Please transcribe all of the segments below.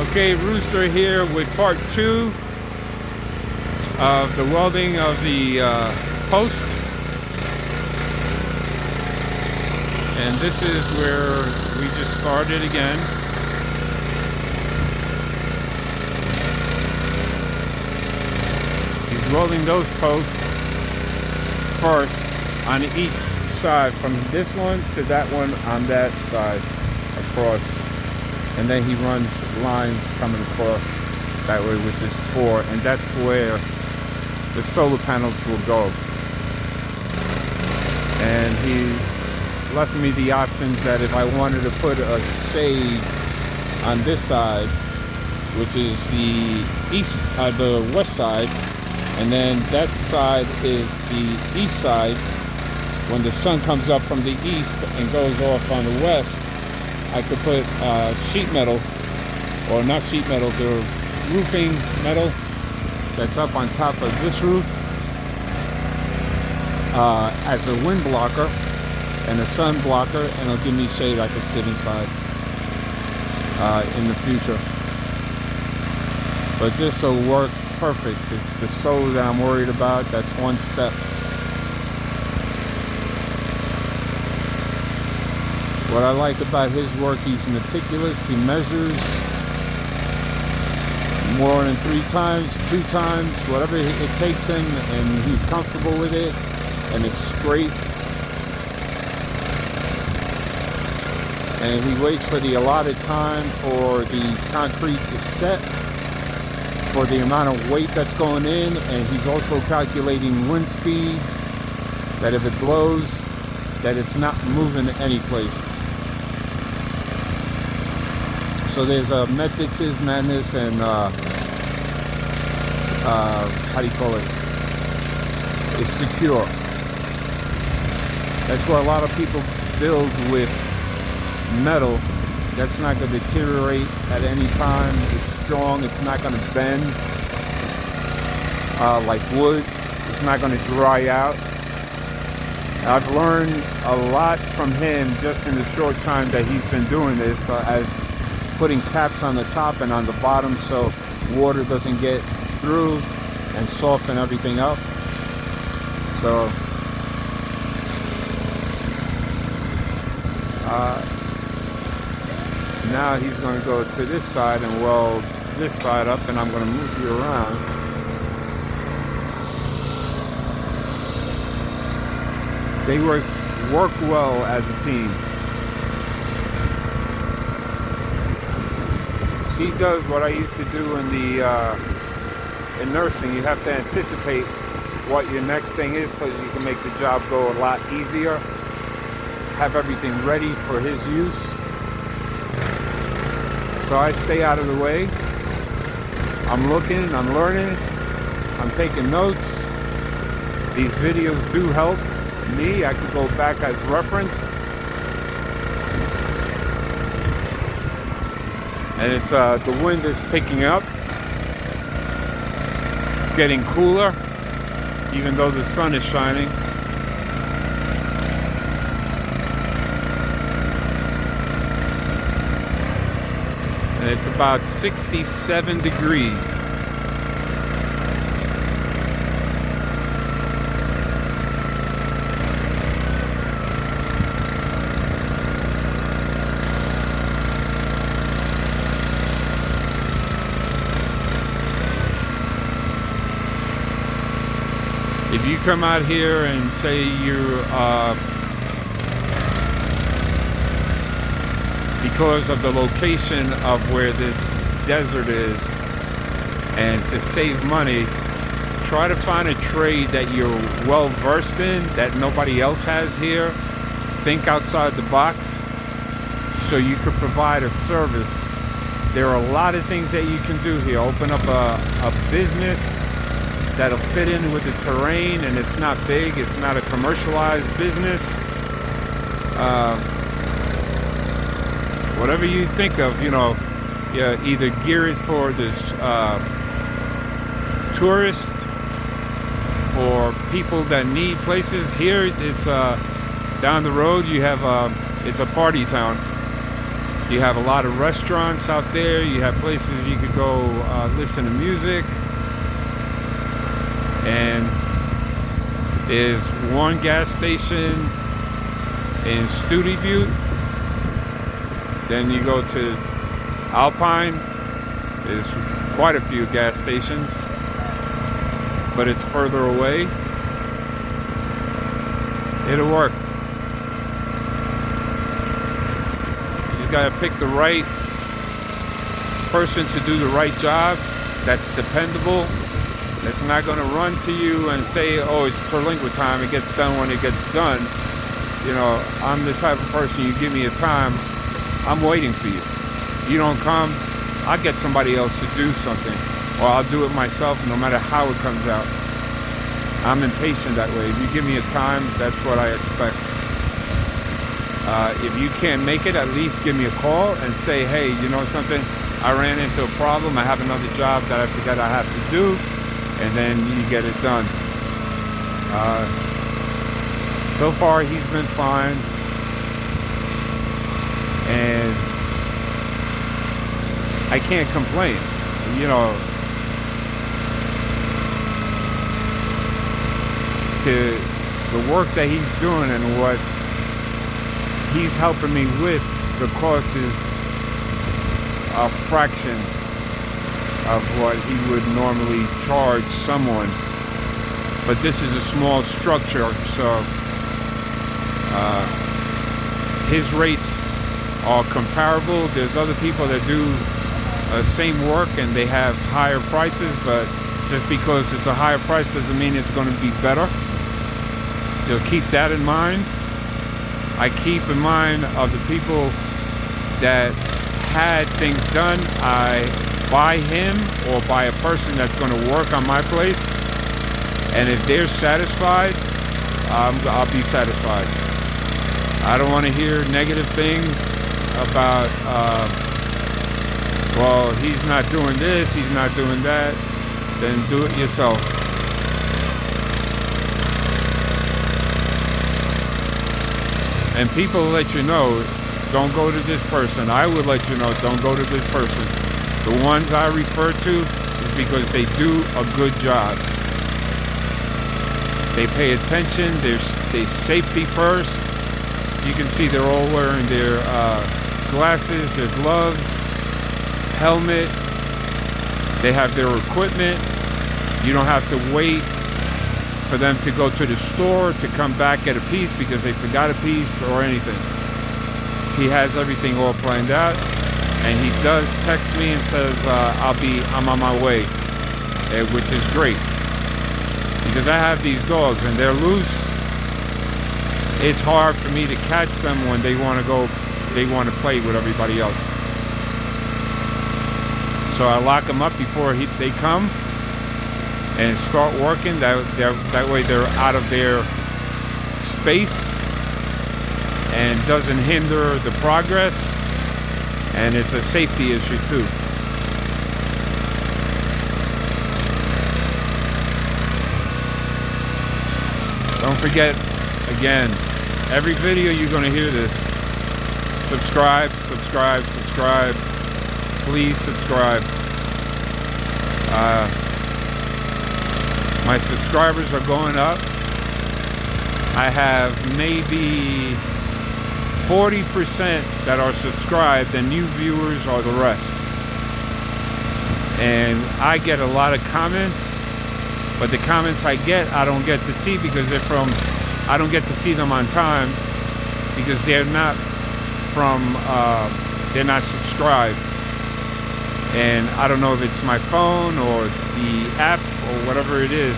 Okay, Rooster here with part 2 of the welding of the post. And this is where we just started again. He's welding those posts first on each side, from this one to that one on that side across. And then he runs lines coming across that way, which is 4, and that's where the solar panels will go. And he left me the options that if I wanted to put a shade on this side, which is the the west side, and then that side is the east side. When the sun comes up from the east and goes off on the west, I could put sheet metal, or not sheet metal, the roofing metal that's up on top of this roof as a wind blocker and a sun blocker, and it'll give me shade I can sit inside in the future. But this will work perfect. It's the solar that I'm worried about. That's one step. What I like about his work, he's meticulous. He measures more than 3 times, 2 times, whatever it takes him, and he's comfortable with it, and it's straight. And he waits for the allotted time for the concrete to set, for the amount of weight that's going in, and he's also calculating wind speeds, that if it blows, that it's not moving any place. So there's a method to his madness, and how do you call it? It's secure. That's where a lot of people build with metal. That's not going to deteriorate at any time. It's strong. It's not going to bend like wood. It's not going to dry out. I've learned a lot from him just in the short time that he's been doing this, as putting caps on the top and on the bottom so water doesn't get through and soften everything up. So now he's going to go to this side and weld this side up, and I'm going to move you around. They work well as a team. He does what I used to do in in nursing. You have to anticipate what your next thing is so you can make the job go a lot easier. Have everything ready for his use. So I stay out of the way. I'm looking, I'm learning, I'm taking notes. These videos do help me. I could go back as reference. And it's the wind is picking up. It's getting cooler, even though the sun is shining. And it's about 67 degrees. If you come out here and say you're, because of the location of where this desert is, and to save money, try to find a trade that you're well versed in, that nobody else has here. Think outside the box so you could provide a service. There are a lot of things that you can do here. Open up a business that'll fit in with the terrain, and it's not big, it's not a commercialized business. Whatever you think of, you know, either gear it for this tourists or people that need places. Here it's down the road, you have it's a party town. You have a lot of restaurants out there. You have places you could go listen to music. And there's one gas station in Studi Butte. Then you go to Alpine. There's quite a few gas stations, but it's further away. It'll work. You gotta pick the right person to do the right job that's dependable, that's not gonna run to you and say, oh, it's Terlingua time, it gets done when it gets done. You know, I'm the type of person, you give me a time, I'm waiting for you. You don't come, I'll get somebody else to do something, or I'll do it myself no matter how it comes out. I'm impatient that way. If you give me a time, that's what I expect. If you can't make it, at least give me a call and say, hey, you know something? I ran into a problem. I have another job that I forgot I have to do. And then you get it done. So far, he's been fine. And I can't complain. You know, to the work that he's doing and what he's helping me with, the cost is a fraction of what he would normally charge someone. But this is a small structure, so his rates are comparable. There's other people that do same work and they have higher prices, but just because it's a higher price doesn't mean it's going to be better. So keep that in mind. I keep in mind of the people that had things done. I buy him or buy a person that's going to work on my place, and if they're satisfied, I'll be satisfied. I don't want to hear negative things about well, he's not doing this, he's not doing that. Then do it yourself. And people let you know, don't go to this person. I would let you know, don't go to this person. The ones I refer to is because they do a good job. They pay attention, they safety first. You can see they're all wearing their glasses, their gloves, helmet. They have their equipment. You don't have to wait for them to go to the store to come back at a piece because they forgot a piece or anything. He has everything all planned out, and he does text me and says, I'm on my way, which is great. Because I have these dogs and they're loose. It's hard for me to catch them when they want to play with everybody else. So I lock them up before they come and start working. That way they're out of their space and doesn't hinder the progress. And it's a safety issue too. Don't forget, again, every video you're going to hear this. Subscribe, subscribe, subscribe. Please subscribe. My subscribers are going up. I have maybe 40% that are subscribed, and new viewers are the rest. And I get a lot of comments, but the comments I get, I don't get to see because I don't get to see them on time because they're not they're not subscribed. And I don't know if it's my phone or the app or whatever it is,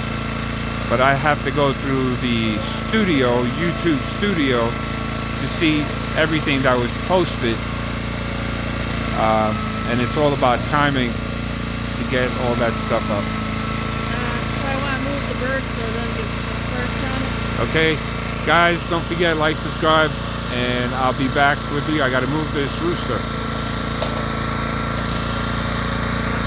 but I have to go through the studio, YouTube studio, to see everything that was posted. And it's all about timing to get all that stuff up. I want to move the bird so it doesn't get sparks on it. Okay, guys, don't forget, like, subscribe, and I'll be back with you. I got to move this rooster.